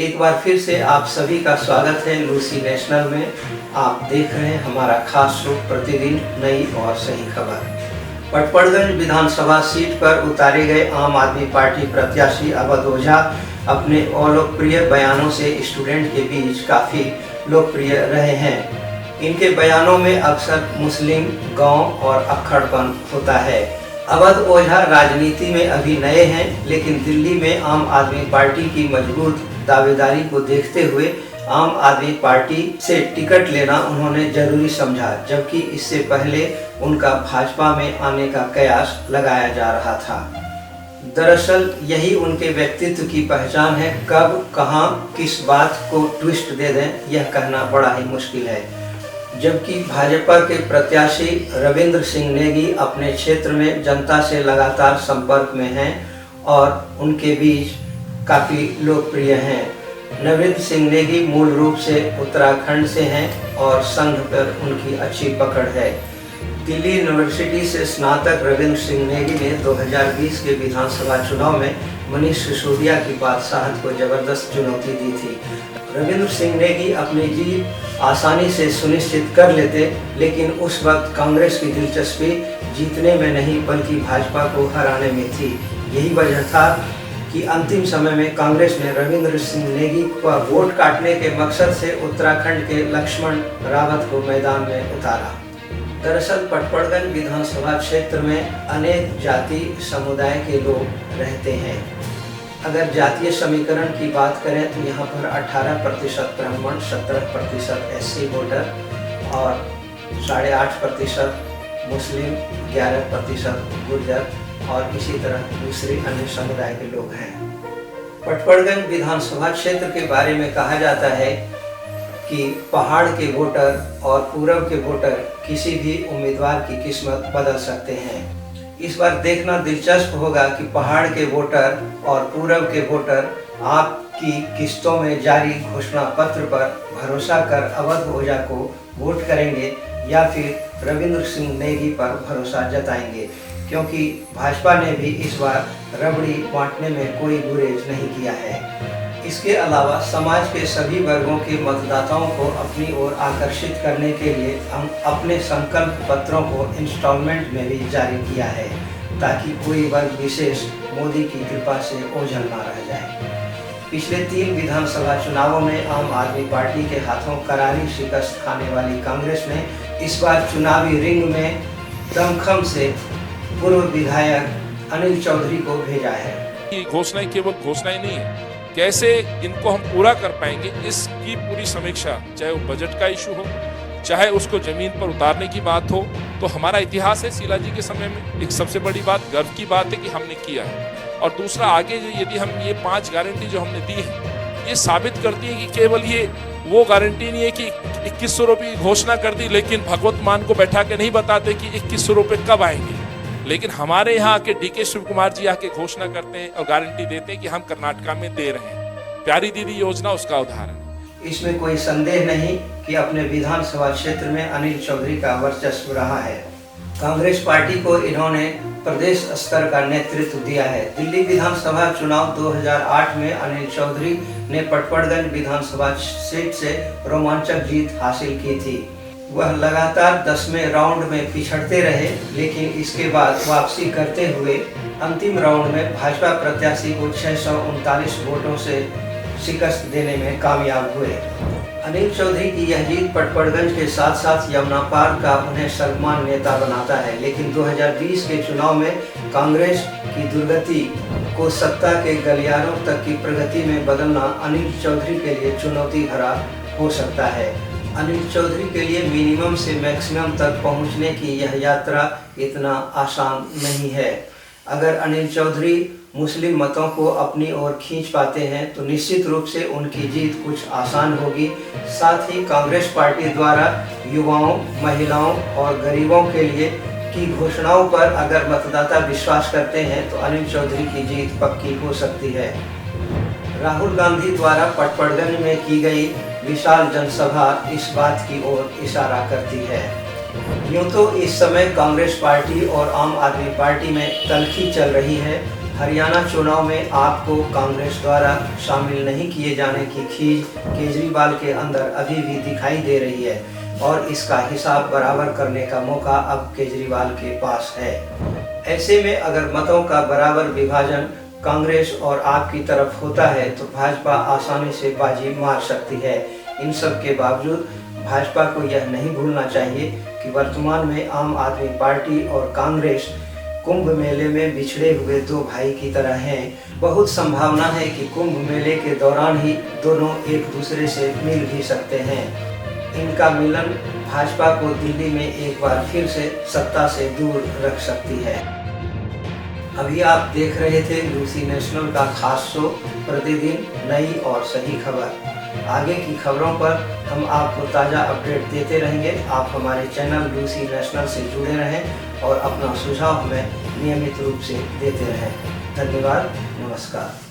एक बार फिर से आप सभी का स्वागत है लूसी नेशनल में। आप देख रहे हैं हमारा खास शो प्रतिदिन नई और सही खबर। पटपड़गंज विधानसभा सीट पर उतारे गए आम आदमी पार्टी प्रत्याशी अवध ओझा अपने अलोकप्रिय बयानों से स्टूडेंट के बीच काफ़ी लोकप्रिय रहे हैं। इनके बयानों में अक्सर मुस्लिम, गांव और अक्खड़पन होता है। अवध ओझा राजनीति में अभी नए हैं, लेकिन दिल्ली में आम आदमी पार्टी की मजबूत दावेदारी को देखते हुए आम आदमी पार्टी से टिकट लेना उन्होंने जरूरी समझा, जबकि इससे पहले उनका भाजपा में आने का कयास लगाया जा रहा था। दरअसल यही उनके व्यक्तित्व की पहचान है। कब, कहां, किस बात को ट्विस्ट दे दें, यह कहना बड़ा ही मुश्किल है। जबकि भाजपा के प्रत्याशी रविंद्र सिंह नेगी अपने क्षेत्र में जनता से लगातार संपर्क में हैं और उनके बीच काफ़ी लोकप्रिय हैं। रविंद्र सिंह नेगी मूल रूप से उत्तराखंड से हैं और संघ पर उनकी अच्छी पकड़ है। दिल्ली यूनिवर्सिटी से स्नातक रविंद्र सिंह नेगी ने 2020 के विधानसभा चुनाव में मनीष सिसोदिया की बादशाहत को जबरदस्त चुनौती दी थी। रविंद्र सिंह नेगी अपनी जीत आसानी से सुनिश्चित कर लेते, लेकिन उस वक्त कांग्रेस की दिलचस्पी जीतने में नहीं बल्कि भाजपा को हराने में थी। यही वजह था कि अंतिम समय में कांग्रेस ने रविंद्र सिंह नेगी को वोट काटने के मकसद से उत्तराखंड के लक्ष्मण रावत को मैदान में उतारा। दरअसल पटपड़गंज विधानसभा क्षेत्र में अनेक जाति समुदाय के लोग रहते हैं। अगर जातीय समीकरण की बात करें तो यहाँ पर 18% ब्राह्मण, 17% SC वोटर और 8.5% मुस्लिम, 11% गुर्जर और इसी तरह दूसरे अन्य समुदाय के लोग हैं। पटपड़गंज विधानसभा क्षेत्र के बारे में कहा जाता है कि पहाड़ के वोटर और पूरब के वोटर किसी भी उम्मीदवार की किस्मत बदल सकते हैं। इस बार देखना दिलचस्प होगा कि पहाड़ के वोटर और पूरब के वोटर आपकी किस्तों में जारी घोषणा पत्र पर भरोसा कर अवध ओझा को वोट करेंगे या फिर रविंद्र सिंह नेगी पर भरोसा जताएंगे, क्योंकि भाजपा ने भी इस बार रबड़ी बांटने में कोई गुरेज नहीं किया है। इसके अलावा समाज के सभी वर्गों के मतदाताओं को अपनी ओर आकर्षित करने के लिए हम अपने संकल्प पत्रों को इंस्टॉलमेंट में भी जारी किया है, ताकि कोई वर्ग विशेष मोदी की कृपा से ओझल न रह जाए। पिछले 3 विधानसभा चुनावों में आम आदमी पार्टी के हाथों करारी शिकस्त खाने वाली कांग्रेस ने इस बार चुनावी रिंग में दमखम से पूर्व विधायक अनिल चौधरी को भेजा है। घोषणाएं केवल घोषणाएं नहीं है, कैसे इनको हम पूरा कर पाएंगे इसकी पूरी समीक्षा, चाहे वो बजट का इशू हो, चाहे उसको जमीन पर उतारने की बात हो। तो हमारा इतिहास है शीला जी के समय में, एक सबसे बड़ी बात गर्व की बात है कि हमने किया है। और दूसरा, आगे यदि हम ये 5 गारंटी जो हमने दी है, ये साबित करती है कि केवल ये वो गारंटी नहीं है कि 2100 रुपये की घोषणा कर दी, लेकिन भगवत मान को बैठा के नहीं बताते कि 2100 रुपये कब आएंगे। लेकिन हमारे यहाँ के DK शिव कुमार जी आके घोषणा करते हैं और गारंटी देते हैं कि हम कर्नाटका में दे रहे हैं। प्यारी दीदी योजना उसका उदाहरण। इसमें कोई संदेह नहीं कि अपने विधानसभा क्षेत्र में अनिल चौधरी का वर्चस्व रहा है। कांग्रेस पार्टी को इन्होंने प्रदेश स्तर का नेतृत्व दिया है। दिल्ली विधानसभा चुनाव 2008 में अनिल चौधरी ने पटपड़गंज विधानसभा सीट से रोमांचक जीत हासिल की थी। वह लगातार 10वें राउंड में पिछड़ते रहे, लेकिन इसके बाद वापसी करते हुए अंतिम राउंड में भाजपा प्रत्याशी को 639 वोटों से शिकस्त देने में कामयाब हुए। अनिल चौधरी की यह जीत पटपड़गंज के साथ साथ यमुना पार का उन्हें सर्वमान्य नेता बनाता है। लेकिन 2020 के चुनाव में कांग्रेस की दुर्गति को सत्ता के गलियारों तक की प्रगति में बदलना अनिल चौधरी के लिए चुनौती भरा हो सकता है। अनिल चौधरी के लिए मिनिमम से मैक्सिमम तक पहुंचने की यह यात्रा इतना आसान नहीं है। अगर अनिल चौधरी मुस्लिम मतों को अपनी ओर खींच पाते हैं तो निश्चित रूप से उनकी जीत कुछ आसान होगी। साथ ही कांग्रेस पार्टी द्वारा युवाओं, महिलाओं और गरीबों के लिए की घोषणाओं पर अगर मतदाता विश्वास करते हैं तो अनिल चौधरी की जीत पक्की हो सकती है। राहुल गांधी द्वारा पटपड़गंज में की गई विशाल जनसभा इस बात की ओर इशारा करती है। यूँ तो इस समय कांग्रेस पार्टी और आम आदमी पार्टी में तल्खी चल रही है। हरियाणा चुनाव में आपको कांग्रेस द्वारा शामिल नहीं किए जाने की खींच केजरीवाल के अंदर अभी भी दिखाई दे रही है और इसका हिसाब बराबर करने का मौका अब केजरीवाल के पास है। ऐसे में अगर मतों का बराबर विभाजन कांग्रेस और आप की तरफ होता है तो भाजपा आसानी से बाजी मार सकती है। इन सब के बावजूद भाजपा को यह नहीं भूलना चाहिए कि वर्तमान में आम आदमी पार्टी और कांग्रेस कुंभ मेले में बिछड़े हुए दो भाई की तरह हैं। बहुत संभावना है कि कुंभ मेले के दौरान ही दोनों एक दूसरे से मिल भी सकते हैं। इनका मिलन भाजपा को दिल्ली में एक बार फिर से सत्ता से दूर रख सकती है। अभी आप देख रहे थे लूसी नेशनल का खास शो प्रतिदिन नई और सही खबर। आगे की खबरों पर हम आपको ताज़ा अपडेट देते रहेंगे। आप हमारे चैनल लूसी नेशनल से जुड़े रहें और अपना सुझाव हमें नियमित रूप से देते रहें। धन्यवाद, नमस्कार।